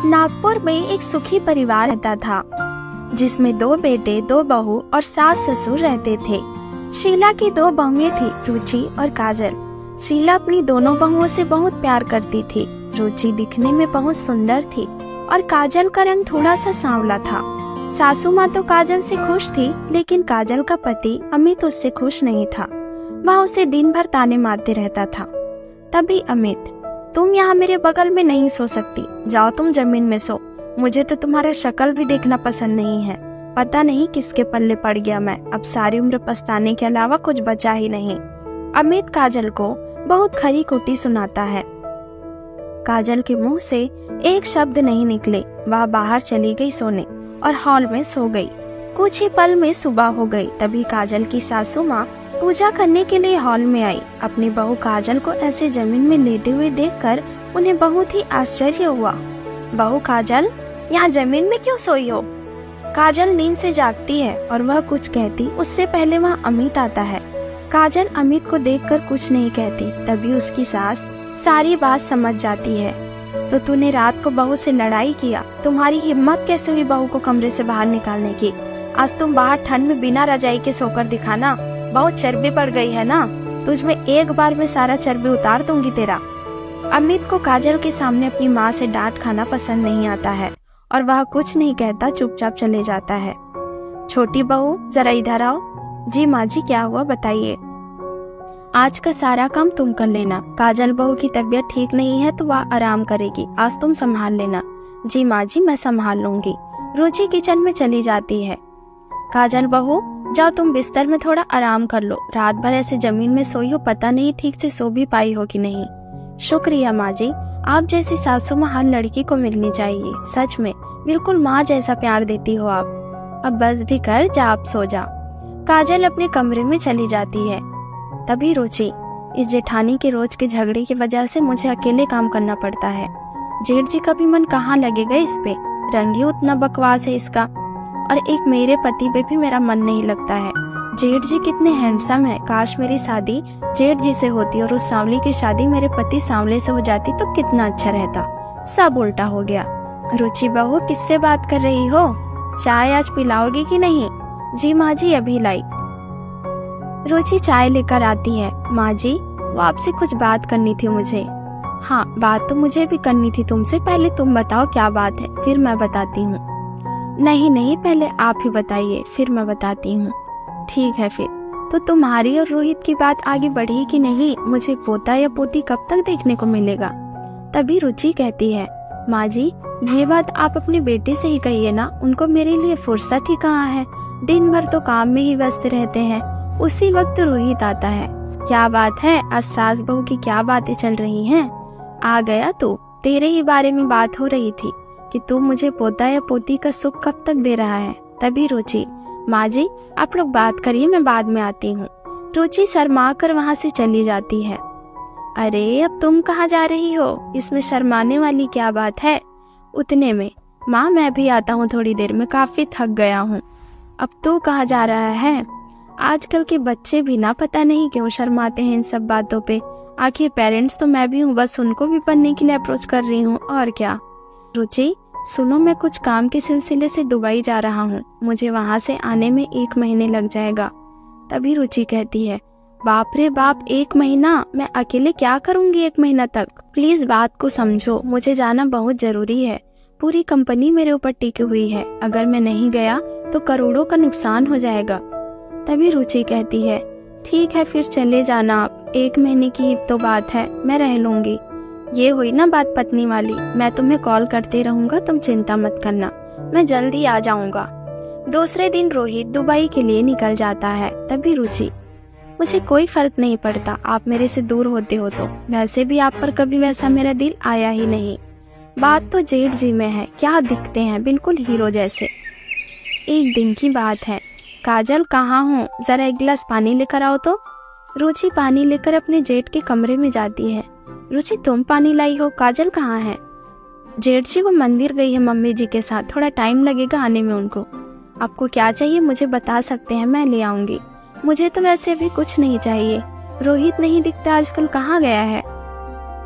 नागपुर में एक सुखी परिवार रहता था, जिसमें 2 बेटे, 2 बहू और सास ससुर रहते थे। शीला की 2 बहुएं थी, रुचि और काजल। शीला अपनी दोनों बहुओं से बहुत प्यार करती थी। रुचि दिखने में बहुत सुंदर थी और काजल का रंग थोड़ा सा सांवला था। सासू माँ तो काजल से खुश थी, लेकिन काजल का पति अमित उससे खुश नहीं था। वह उसे दिन भर ताने मारते रहता था। तभी अमित, तुम यहाँ मेरे बगल में नहीं सो सकती, जाओ तुम जमीन में सो। मुझे तो तुम्हारा शक्ल भी देखना पसंद नहीं है। पता नहीं किसके पल्ले पड़ गया मैं, अब सारी उम्र पछताने के अलावा कुछ बचा ही नहीं। अमित काजल को बहुत खरी खोटी सुनाता है। काजल के मुंह से एक शब्द नहीं निकले। वह बाहर चली गई सोने और हॉल में सो गई। कुछ ही पल में सुबह हो गई। तभी काजल की सासू माँ पूजा करने के लिए हॉल में आई। अपनी बहू काजल को ऐसे जमीन में लेटे हुए देखकर उन्हें बहुत ही आश्चर्य हुआ। बहू काजल, यहाँ जमीन में क्यों सोई हो? काजल नींद से जागती है और वह कुछ कहती उससे पहले वहाँ अमित आता है। काजल अमित को देखकर कुछ नहीं कहती। तभी उसकी सास सारी बात समझ जाती है। तो तूने रात को बहू से लड़ाई किया? तुम्हारी हिम्मत कैसे हुई बहू को कमरे से बाहर निकालने की? आज तुम बाहर ठंड में बिना रजाई के सोकर दिखाना। बहुत चर्बी पड़ गई है ना, तुझमें एक बार में सारा चर्बी उतार दूंगी तेरा। अमित को काजल के सामने अपनी माँ से डांट खाना पसंद नहीं आता है और वह कुछ नहीं कहता, चुपचाप चले जाता है। छोटी बहू, जरा इधर आओ। जी माँ जी, क्या हुआ बताइए। आज का सारा काम तुम कर लेना। काजल बहू की तबीयत ठीक नहीं है तो वह आराम करेगी, आज तुम संभाल लेना। जी माँ जी, मैं संभाल लूंगी। रुचि किचन में चली जाती है। काजल बहू, जाओ तुम बिस्तर में थोड़ा आराम कर लो। रात भर ऐसे जमीन में सोई हो, पता नहीं ठीक से सो भी पाई हो कि नहीं। शुक्रिया माँ जी, आप जैसी सासू माँ हर लड़की को मिलनी चाहिए। सच में बिल्कुल माँ जैसा प्यार देती हो आप। अब बस भी कर, जा आप सो जा। काजल अपने कमरे में चली जाती है। तभी रुचि, इस जेठानी के रोज के झगड़े की वजह से मुझे अकेले काम करना पड़ता है। जेठ जी का भी मन कहाँ लगेगा इस पे, रंग ही उतना बकवास है इसका। और एक मेरे पति पे भी मेरा मन नहीं लगता है। जेठ जी कितने हैंडसम है। काश मेरी शादी जेठ जी से होती और उस सांवली की शादी मेरे पति सांवले से हो जाती तो कितना अच्छा रहता। सब उल्टा हो गया। रुचि बहू, किससे बात कर रही हो? चाय आज पिलाओगी कि नहीं? जी माँ जी, अभी लाई। रुचि चाय लेकर आती है। माँ जी, वो आपसे कुछ बात करनी थी मुझे। हाँ, बात तो मुझे भी करनी थी तुमसे, पहले तुम बताओ क्या बात है, फिर मैं बताती हूँ। नहीं नहीं, पहले आप ही बताइए, फिर मैं बताती हूँ। ठीक है फिर। तो तुम्हारी और रोहित की बात आगे बढ़ी कि नहीं? मुझे पोता या पोती कब तक देखने को मिलेगा? तभी रुचि कहती है, माँ जी, ये बात आप अपने बेटे से ही कहिए ना, उनको मेरे लिए फुर्सत ही कहाँ है। दिन भर तो काम में ही व्यस्त रहते हैं। उसी वक्त रोहित आता है। क्या बात है, आज सास बहू की क्या बातें चल रही हैं? आ गया तू, तेरे ही बारे में बात हो रही थी कि तू मुझे पोता या पोती का सुख कब तक दे रहा है। तभी रुचि, माँ जी आप लोग बात करिए, मैं बाद में आती हूँ। रुचि शर्मा कर वहाँ से चली जाती है। अरे अब तुम कहाँ जा रही हो? इसमें शर्माने वाली क्या बात है? उतने में, माँ मैं भी आता हूँ थोड़ी देर में, काफी थक गया हूँ। अब तू कहाँ जा रहा है? आजकल के बच्चे भी ना पता नहीं क्यों शर्माते हैं इन सब बातों पे। आखिर पेरेंट्स तो मैं भी हूँ, बस उनको भी पढ़ने के लिए अप्रोच कर रही हूँ, और क्या। रुचि सुनो, मैं कुछ काम के सिलसिले से दुबई जा रहा हूँ, मुझे वहाँ से आने में 1 महीने लग जाएगा। तभी रुचि कहती है, बाप रे बाप, 1 महीना? मैं अकेले क्या करूँगी 1 महीना तक? प्लीज बात को समझो, मुझे जाना बहुत जरूरी है। पूरी कंपनी मेरे ऊपर टिकी हुई है, अगर मैं नहीं गया तो करोड़ों का नुकसान हो जाएगा। तभी रुचि कहती है, ठीक है फिर चले जाना आप, 1 महीने की तो बात है, मैं रह लूंगी। ये हुई ना बात पत्नी वाली। मैं तुम्हें कॉल करते रहूंगा, तुम चिंता मत करना, मैं जल्दी आ जाऊंगा। दूसरे दिन रोहित दुबई के लिए निकल जाता है। तभी रुचि, मुझे कोई फर्क नहीं पड़ता आप मेरे से दूर होते हो तो, वैसे भी आप पर कभी वैसा मेरा दिल आया ही नहीं। बात तो जेठ जी में है, क्या दिखते हैं, बिल्कुल हीरो जैसे। एक दिन की बात है। काजल कहाँ हो, जरा 1 गिलास पानी लेकर आओ तो। रुचि पानी लेकर अपने जेठ के कमरे में जाती है। रुचि तुम पानी लाई हो, काजल कहाँ है? जेठ जी वो मंदिर गई है मम्मी जी के साथ, थोड़ा टाइम लगेगा आने में उनको। आपको क्या चाहिए मुझे बता सकते हैं, मैं ले आऊंगी। मुझे तो वैसे अभी कुछ नहीं चाहिए। रोहित नहीं दिखता आजकल, कहाँ गया है?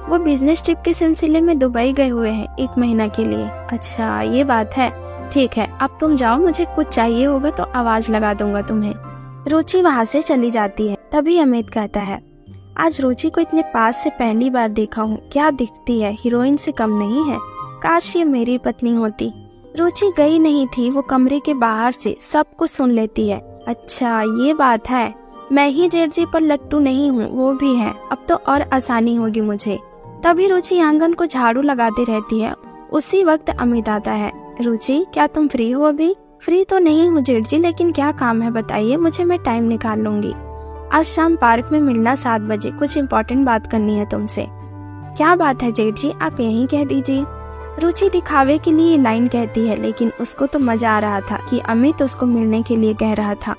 वो बिजनेस ट्रिप के सिलसिले में दुबई गए हुए हैं 1 महीना के लिए। अच्छा ये बात है, ठीक है अब तुम जाओ, मुझे कुछ चाहिए होगा तो आवाज लगा दूंगा तुम्हें। रुचि वहाँ से चली जाती है। तभी अमित कहता है, आज रुचि को इतने पास से पहली बार देखा हूँ, क्या दिखती है, हीरोइन से कम नहीं है। काश ये मेरी पत्नी होती। रुचि गई नहीं थी, वो कमरे के बाहर से सब कुछ सुन लेती है। अच्छा ये बात है, मैं ही जेठ जी पर लट्टू नहीं हूँ, वो भी है, अब तो और आसानी होगी मुझे। तभी रुचि आंगन को झाड़ू लगाती रहती है। उसी वक्त अमित आता है। रुचि क्या तुम फ्री हो अभी? फ्री तो नहीं हूँ जेठ जी, लेकिन क्या काम है बताइए मुझे, मैं टाइम निकाल लूंगी। आज शाम पार्क में मिलना 7 बजे, कुछ इम्पोर्टेंट बात करनी है तुमसे। क्या बात है जेठ जी, आप यहीं कह दीजिए। रुचि दिखावे के लिए लाइन कहती है, लेकिन उसको तो मजा आ रहा था कि अमित उसको मिलने के लिए कह रहा था।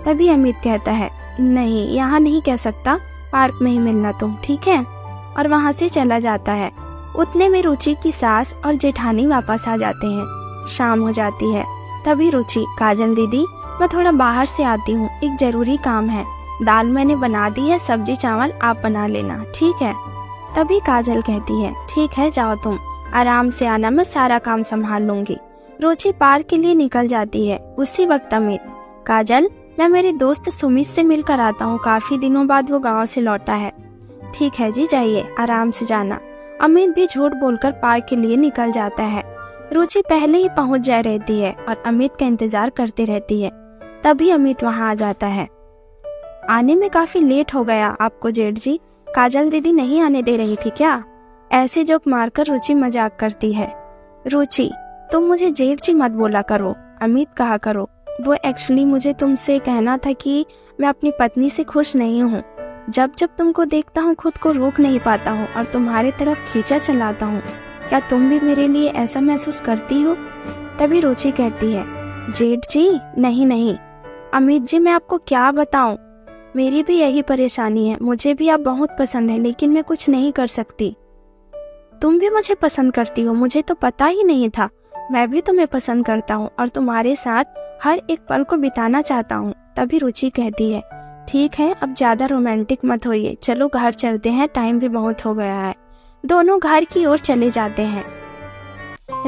तभी अमित कहता है, नहीं यहाँ नहीं कह सकता, पार्क में ही मिलना तुम, ठीक है, और वहाँ से चला जाता है। उतने में रुचि की सास और जेठानी वापस आ जाते हैं। शाम हो जाती है। तभी रुचि, काजल दीदी मैं थोड़ा बाहर से आती हूँ, एक जरूरी काम है, दाल मैंने बना दी है, सब्जी चावल आप बना लेना, ठीक है। तभी काजल कहती है, ठीक है जाओ तुम, आराम से आना, मैं सारा काम संभाल लूंगी। रुचि पार्क के लिए निकल जाती है। उसी वक्त अमित, काजल मैं मेरे दोस्त सुमित से मिलकर आता हूँ, काफी दिनों बाद वो गाँव से लौटा है। ठीक है जी जाइए, आराम से जाना। अमित भी झूठ बोलकर पार्क के लिए निकल जाता है। रुचि पहले ही पहुंच जा रहती है और अमित का इंतजार करती रहती है। तभी अमित वहां आ जाता है। आने में काफी लेट हो गया आपको जेठ जी, काजल दीदी नहीं आने दे रही थी क्या? ऐसे जोक मारकर रुचि मजाक करती है। रुचि तुम मुझे जेठ जी मत बोला करो, अमित कहा करो। वो एक्चुअली मुझे तुमसे कहना था कि मैं अपनी पत्नी से खुश नहीं हूँ। जब जब तुमको देखता हूँ खुद को रोक नहीं पाता हूँ और तुम्हारे तरफ खींचा चलाता हूँ। क्या तुम भी मेरे लिए ऐसा महसूस करती हो? तभी रुचि कहती है, जेठ जी नहीं नहीं अमित जी, मैं आपको क्या बताऊं, मेरी भी यही परेशानी है, मुझे भी आप बहुत पसंद है, लेकिन मैं कुछ नहीं कर सकती। तुम भी मुझे पसंद करती हो, मुझे तो पता ही नहीं था। मैं भी तुम्हें पसंद करता हूँ और तुम्हारे साथ हर एक पल को बिताना चाहता हूँ। तभी रुचि कहती है, ठीक है अब ज्यादा रोमांटिक मत होइए, चलो घर चलते हैं, टाइम भी बहुत हो गया है। दोनों घर की ओर चले जाते हैं।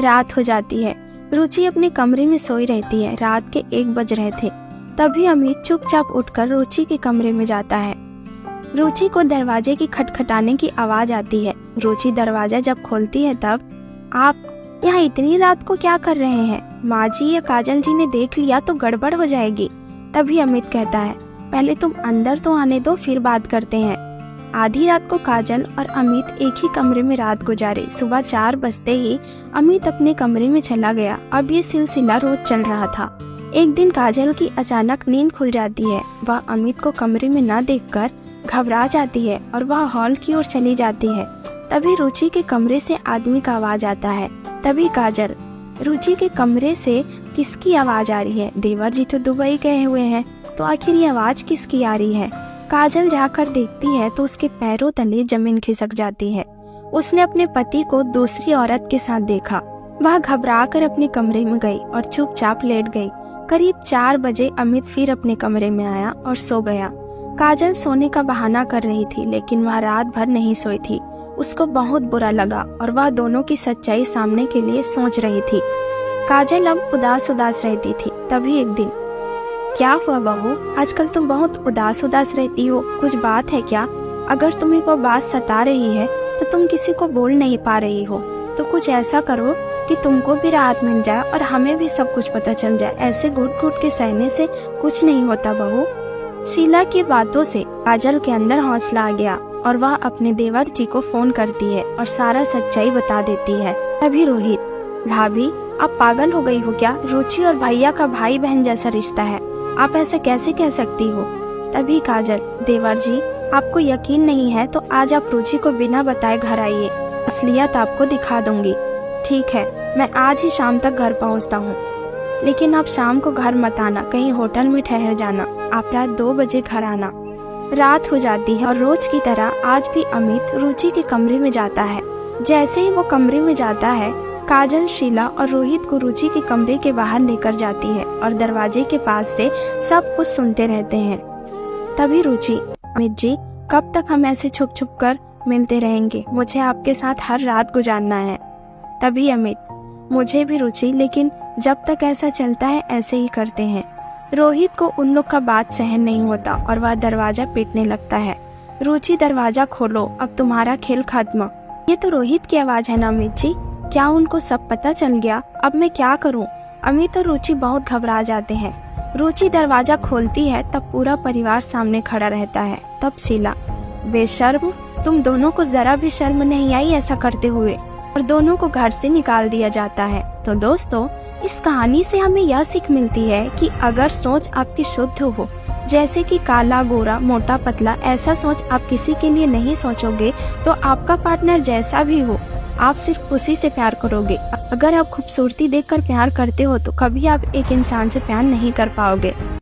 रात हो जाती है। रुचि अपने कमरे में सोई रहती है। रात के 1 बज रहे थे। तभी अमित चुपचाप उठकर रुचि के कमरे में जाता है। रुचि को दरवाजे की खटखटाने की आवाज आती है। रुचि दरवाजा जब खोलती है तब, आप यहाँ इतनी रात को क्या कर रहे हैं? माँ जी या काजल जी ने देख लिया तो गड़बड़ हो जाएगी। तभी अमित कहता है, पहले तुम अंदर तो आने दो, फिर बात करते हैं। आधी रात को काजल और अमित एक ही कमरे में रात गुजारे। सुबह 4 बजते ही अमित अपने कमरे में चला गया। अब ये सिलसिला रोज चल रहा था। एक दिन काजल की अचानक नींद खुल जाती है। वह अमित को कमरे में न देखकर घबरा जाती है और वह हॉल की ओर चली जाती है। तभी रुचि के कमरे से आदमी का आवाज आता है। तभी काजल, रुचि के कमरे से किसकी आवाज आ रही है? देवर जी तो दुबई गए हुए हैं, तो आखिर ये आवाज किसकी आ रही है? काजल जाकर देखती है तो उसके पैरों तले जमीन खिसक जाती है। उसने अपने पति को दूसरी औरत के साथ देखा। वह घबराकर अपने कमरे में गई और चुपचाप लेट गई। करीब 4 बजे अमित फिर अपने कमरे में आया और सो गया। काजल सोने का बहाना कर रही थी, लेकिन वह रात भर नहीं सोई थी। उसको बहुत बुरा लगा और वह दोनों की सच्चाई सामने के लिए सोच रही थी। काजल अब उदास उदास रहती थी। तभी एक दिन, क्या हुआ बहू, आजकल तुम बहुत उदास उदास रहती हो, कुछ बात है क्या? अगर तुम्हें कोई बात सता रही है तो तुम किसी को बोल नहीं पा रही हो, तो कुछ ऐसा करो कि तुमको भी राहत मिल जाए और हमें भी सब कुछ पता चल जाए। ऐसे घुट घुट के सहने से कुछ नहीं होता बहू। शीला की बातों से काजल के अंदर हौसला आ गया और वह अपने देवर जी को फोन करती है और सारा सच्चाई बता देती है। तभी रोहित, भाभी आप पागल हो गई हो क्या? रुचि और भैया का भाई बहन जैसा रिश्ता है, आप ऐसे कैसे कह सकती हो? तभी काजल, देवर जी आपको यकीन नहीं है तो आज आप रुचि को बिना बताए घर आइए, असलियत आपको दिखा दूंगी। ठीक है, मैं आज ही शाम तक घर पहुंचता हूं, लेकिन आप शाम को घर मत आना, कहीं होटल में ठहर जाना। आप रात 2 बजे घर आना। रात हो जाती है और रोज की तरह आज भी अमित रुचि के कमरे में जाता है। जैसे ही वो कमरे में जाता है, काजल, शीला और रोहित को रुचि के कमरे के बाहर लेकर जाती है और दरवाजे के पास से सब कुछ सुनते रहते हैं। तभी रुचि, अमित जी कब तक हम ऐसे छुप छुप कर मिलते रहेंगे, मुझे आपके साथ हर रात गुजारना है। तभी अमित, मुझे भी रुचि, लेकिन जब तक ऐसा चलता है ऐसे ही करते हैं। रोहित को उन लोग का बात सहन नहीं होता और वह दरवाजा पीटने लगता है। रुचि, दरवाजा खोलो, अब तुम्हारा खेल खत्म। ये तो रोहित की आवाज है ना अमित जी? क्या उनको सब पता चल गया? अब मैं क्या करूं? अमित और रुचि बहुत घबरा जाते हैं। रुचि दरवाजा खोलती है तब पूरा परिवार सामने खड़ा रहता है। तब शीला, बेशर्म, तुम दोनों को जरा भी शर्म नहीं आई ऐसा करते हुए? और दोनों को घर से निकाल दिया जाता है। तो दोस्तों, इस कहानी से हमें यह सीख मिलती है कि अगर सोच आपकी शुद्ध हो, जैसे कि काला गोरा मोटा पतला, ऐसा सोच आप किसी के लिए नहीं सोचोगे तो आपका पार्टनर जैसा भी हो, आप सिर्फ उसी से प्यार करोगे। अगर आप खूबसूरती देखकर प्यार करते हो तो कभी आप एक इंसान से प्यार नहीं कर पाओगे।